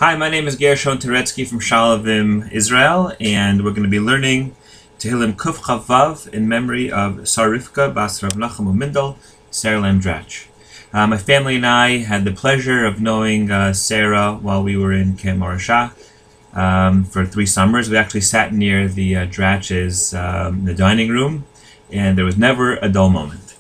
Hi, my name is Gershon Turetsky from Shalavim, Israel, and we're going to be learning Tehillim Kuf Chavav in memory of Sarifka Bas Rav Nachum Mindel, Sarah Lamdrach. My family and I had the pleasure of knowing Sarah while we were in Camp Marashah for 3 summers. We actually sat near the Drach's in the dining room, and there was never a dull moment.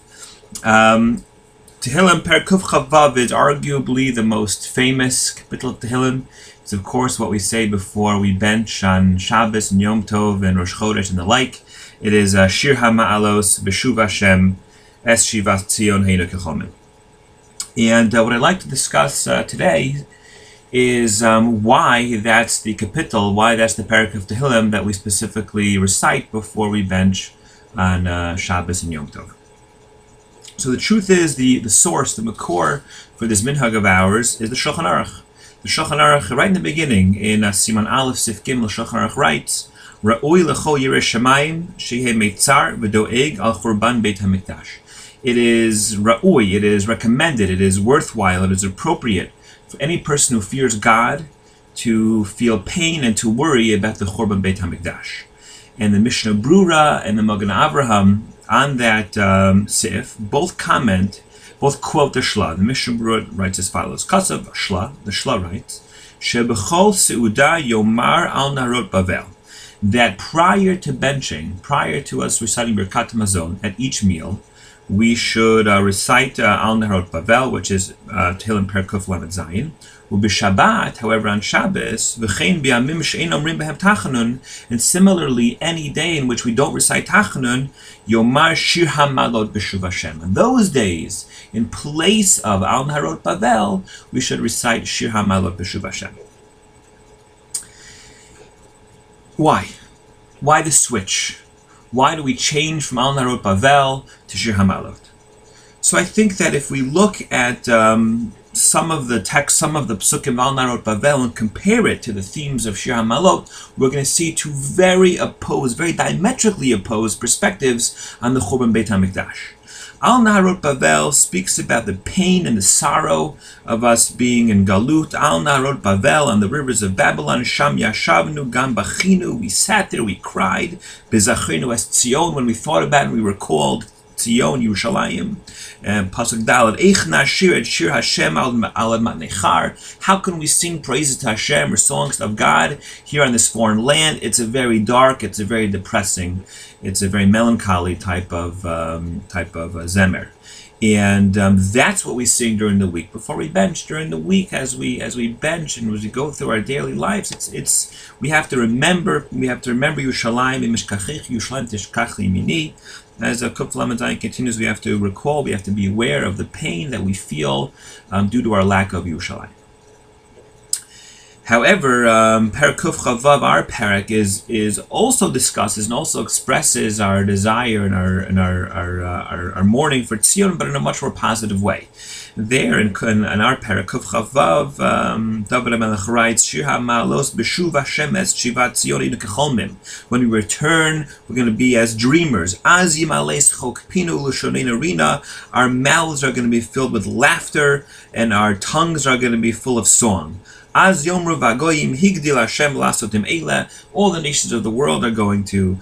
Tehillim Perek Kuf Chavav is arguably the most famous kapitel of Tehillim. It's of course what we say before we bench on Shabbos and Yom Tov and Rosh Chodesh and the like. It is Shir HaMa'alos B'Shuv Hashem Es Shivas Tzion Heinu Kechomim. And what I'd like to discuss today is why that's the kapitel, why that's the Perek of Tehillim that we specifically recite before we bench on Shabbos and Yom Tov. So the truth is, the source, the makor for this minhag of ours is the Shulchan Aruch. The Shulchan Aruch, right in the beginning, in Siman Aleph Sif Gimel, Shulchan Aruch writes, Ra'ui lecho yireh shamayim sheheh meitzar v'doeg al churban beit hamikdash. It is ra'ui, it is recommended, it is worthwhile, it is appropriate for any person who fears God to feel pain and to worry about the churban beit hamikdash. And the Mishnah Brura and the Magen Avraham on that sif, both quote the Shla. The Mishnah Brura writes as follows: Kasav Shla, the Shla writes, Shebechol Seuda Yomar al Narot Bavel, that prior to benching, prior to us reciting Birkat Hamazon at each meal, we should recite al Narot Bavel, which is Tehillim Perek Kuf Lamed Zayin. Ubishabat, however, on Shabbos, v'chein b'yamim she'ein omrim behem tachanun, and similarly, any day in which we don't recite tachanun, yomar shir hamalot b'shuv Hashem. On those days, in place of al narot bavel, we should recite shir hamalot b'shuv Hashem. Why? Why the switch? Why do we change from al narot bavel to shir hamalot? So I think that if we look at some of the text, some of the psukim al narot bavel, and compare it to the themes of Shir HaMalot, we're going to see two very diametrically opposed perspectives on the Churban Beit HaMikdash. Al narot bavel speaks about the pain and the sorrow of us being in Galut. Al narot bavel, on the rivers of Babylon, Sham yashavnu gam bachinu, we sat there, we cried, bezachinu es Tzion, when we thought about it, we recalled Tzion, Yerushalayim. Pasuk Daled, Eich nashir et shir Hashem al admat nechar. How can we sing praises to Hashem or songs of God here on this foreign land? It's a very dark, it's a very depressing, it's a very melancholy type of zemer. And that's what we sing during the week. Before we bench, during the week, as we bench and as we go through our daily lives, we have to remember Yerushalayim imishkachich Yerushalayim tishkach limini. As Kuf Lamed Zayin continues, we have to recall, we have to be aware of the pain that we feel due to our lack of Yerushalayim. However, Perek Kuf Chavav, our Perek, is also discusses and also expresses our desire and our mourning for Tzion, but in a much more positive way. There in our Perek Kuf Chavav, David HaMelech writes, Shir HaMa'alos B'Shuv Hashem Es Shivat Tzion Heinu Kecholmim. When we return, we're going to be as dreamers. Az Yimales Chokpinu L'Shoneinu Rina. Our mouths are going to be filled with laughter, and our tongues are going to be full of song. Az Yomru Vagoyim Higdil Hashem Lasotim Eila. All the nations of the world are going to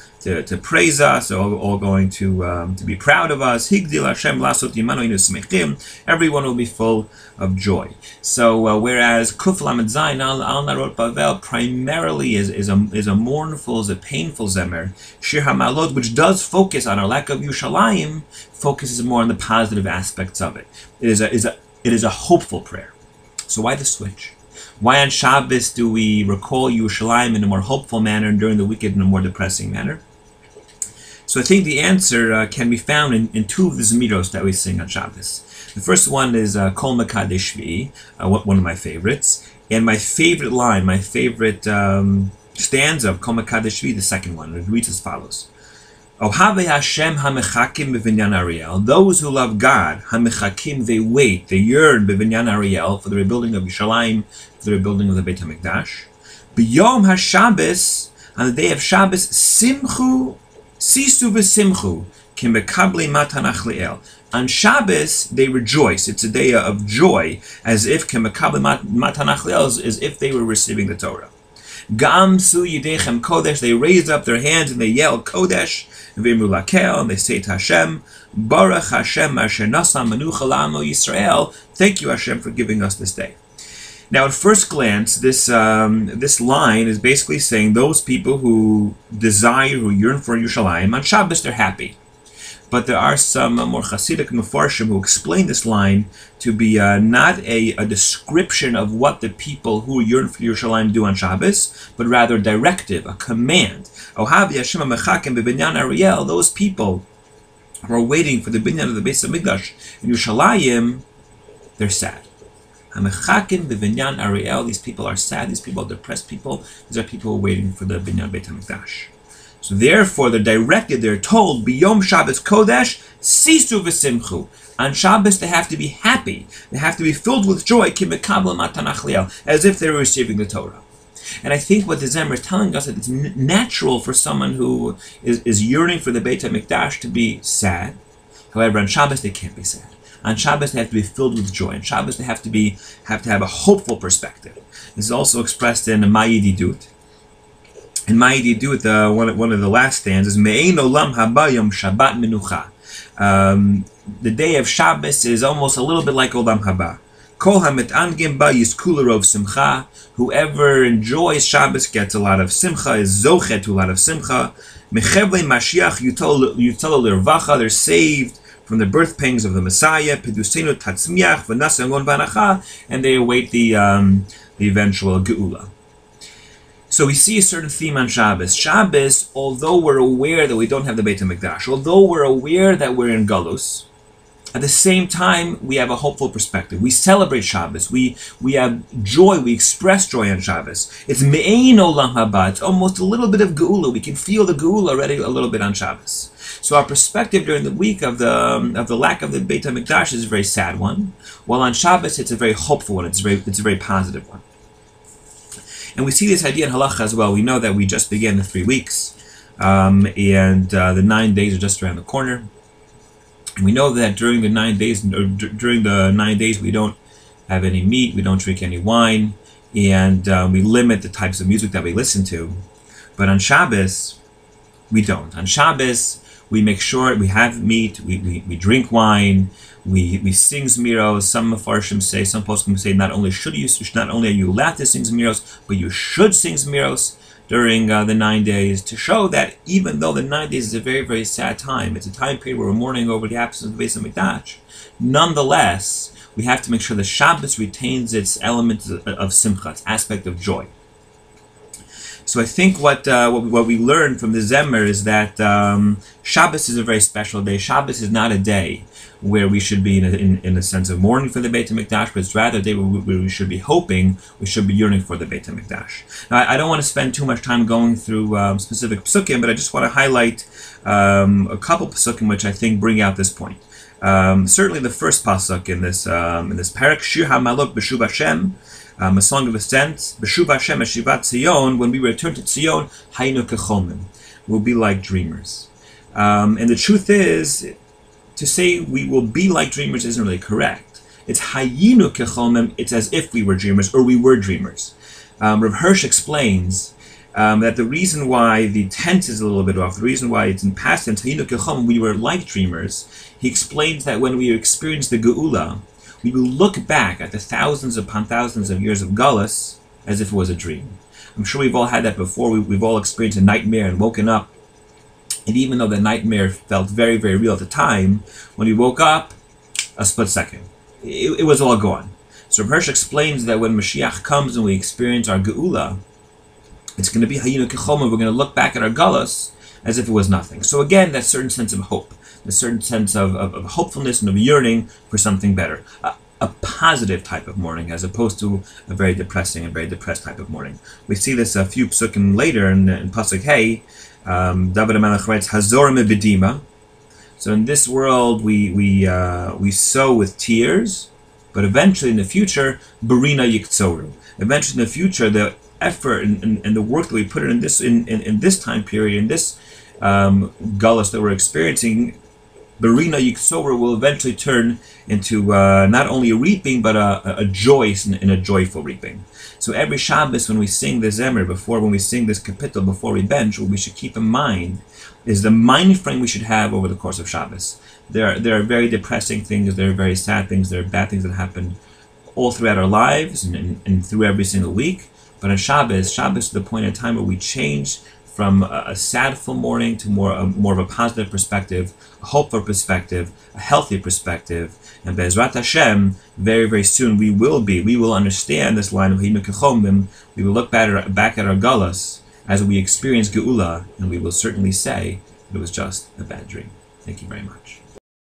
praise us, all going to be proud of us. Higdil Hashem Lasotim Manoinu Smechim. Everyone will be full of joy. So whereas Kuf Lamed Zayin al Narot Bavel primarily is a mournful, is a painful zemer, Shir HaMalot, which does focus on our lack of Yerushalayim, focuses more on the positive aspects of it. It is a hopeful prayer. So why the switch? Why on Shabbos do we recall Yerushalayim in a more hopeful manner and during the weekend in a more depressing manner? So I think the answer can be found in 2 of the Zmiros that we sing on Shabbos. The first one is Kol Mekadesh Shvi'i, one of my favorites. And my favorite line, my favorite stanza of Kol Mekadesh Shvi'i, the second one, it reads as follows. Ohave Hashem hamechakim b'vinyan Ariel. Those who love God, hamechakim, they wait, they yearn b'vinyan Ariel for the rebuilding of Yerushalayim, for the rebuilding of the Beit HaMikdash. B'yom HaShabbos, on the day of Shabbos, simchu, sisu v'simchu, kim bekabli matanach le'el. On Shabbos, they rejoice. It's a day of joy, as if as if they were receiving the Torah. Gam su yidechem kodesh, they raise up their hands and they yell kodesh, and they say to Hashem, Baruch Hashem asher nasa menucha la'amo Yisrael. Thank you, Hashem, for giving us this day. Now, at first glance, this line is basically saying those people who desire, who yearn for Yerushalayim, on Shabbos they're happy. But there are some more Hasidic Mefarshim who explain this line to be not a description of what the people who yearn for Yerushalayim do on Shabbos, but rather a directive, a command. Ohav Yashem HaMechakim B'Binyan Ariel, those people who are waiting for the Binyan of the Beis HaMikdash in Yerushalayim, they're sad. HaMechakim B'Binyan Ariel, these people are sad, these people are depressed people, these are people waiting for the Binyan Beit HaMikdash. So therefore, they're directed, they're told, B'yom Shabbos Kodesh, Sisu v'simchu. On Shabbos, they have to be happy. They have to be filled with joy, Ki mekabel matanach liel, as if they were receiving the Torah. And I think what the Zemer is telling us, that it's natural for someone who is yearning for the Beit HaMikdash to be sad. However, on Shabbos, they can't be sad. On Shabbos, they have to be filled with joy. On Shabbos, they have to have a hopeful perspective. This is also expressed in Ma'ididut. In Ma'ididut, one of the last stanzas, Me'ein olam haba yom Shabbat menucha. The day of Shabbos is almost a little bit like Olam Haba. Kol hamitangim ba yizku l'rov simcha. Whoever enjoys Shabbos gets a lot of simcha, is zochet to a lot of simcha. Mechevle Mashiach yutol l'irvacha. They're saved from the birth pangs of the Messiah. Pedusenu tatzmiach v'nasa ngon v'anacha. And they await the eventual geula. So we see a certain theme on Shabbos. Shabbos, although we're aware that we don't have the Beit HaMikdash, although we're aware that we're in Galus, at the same time, we have a hopeful perspective. We celebrate Shabbos. We have joy. We express joy on Shabbos. It's me'ein olam haba. It's almost a little bit of geula. We can feel the geula already a little bit on Shabbos. So our perspective during the week of the lack of the Beit HaMikdash is a very sad one, while on Shabbos it's a very hopeful one. It's a very positive one. And we see this idea in halacha as well. We know that we just began the 3 weeks, and the 9 days are just around the corner. And we know that during the 9 days, we don't have any meat, we don't drink any wine, and we limit the types of music that we listen to. But on Shabbos, we don't. On Shabbos, we make sure we have meat, we drink wine, we sing Zmiros. Some Mefarshim say, some poskim say, not only are you allowed to sing Zmiros, but you should sing Zmiros during the 9 days, to show that even though the 9 days is a very, very sad time, it's a time period where we're mourning over the absence of the Beis HaMikdash, nonetheless, we have to make sure that Shabbos retains its element of simcha, its aspect of joy. So I think what we learn from the Zemer is that Shabbos is a very special day. Shabbos is not a day where we should be in a sense of mourning for the Beit HaMikdash, but it's rather a day where we should be hoping, we should be yearning for the Beit HaMikdash. Now, I don't want to spend too much time going through specific psukim, but I just want to highlight a couple psukim which I think bring out this point. Certainly the first pasuk in this Perek, Shir HaMalot B'Shuv Hashem, a song of ascent, B'Shuv Hashem Eshivat Tzion, when we return to Tzion, Haynu Kecholmim, we'll be like dreamers. And the truth is, to say we will be like dreamers isn't really correct. It's Hayinu Kecholmim, it's as if we were dreamers, or we were dreamers. Rav Hirsch explains that the reason why the tense is a little bit off, the reason why it's in past tense, Hayinu Kecholmim, we were like dreamers, he explains that when we experience the Geula, we will look back at the thousands upon thousands of years of Galus as if it was a dream. I'm sure we've all had that before. We've all experienced a nightmare and woken up. And even though the nightmare felt very, very real at the time, when we woke up, a split second, it was all gone. So Hirsch explains that when Mashiach comes and we experience our Geula, it's going to be Hayinu Kecholmim. We're going to look back at our Galus as if it was nothing. So again, that certain sense of hope, a certain sense of hopefulness and of yearning for something better. A positive type of mourning, as opposed to a very depressing and very depressed type of mourning. We see this a few psukim later in Pasuk Hey. David HaMelech writes, Hazor mebedima. So in this world, we sow with tears, but eventually in the future, Barina Yiktzoru. Eventually in the future, the effort and the work that we put in this time period, in this Galus that we're experiencing, Berina Yiksover will eventually turn into not only a reaping, but a joy and a joyful reaping. So every Shabbos when we sing the Zemer, when we sing this kapitel, before we bench, what we should keep in mind is the mind frame we should have over the course of Shabbos. There are very depressing things, there are very sad things, there are bad things that happen all throughout our lives and through every single week. But on Shabbos is the point in time where we change from a sadful morning to more of a positive perspective, a hopeful perspective, a healthy perspective. And Be'ezrat Hashem, very, very soon we will understand this line of Hinu Kechomim. We will look back at our Galus as we experience Geula, and we will certainly say it was just a bad dream. Thank you very much.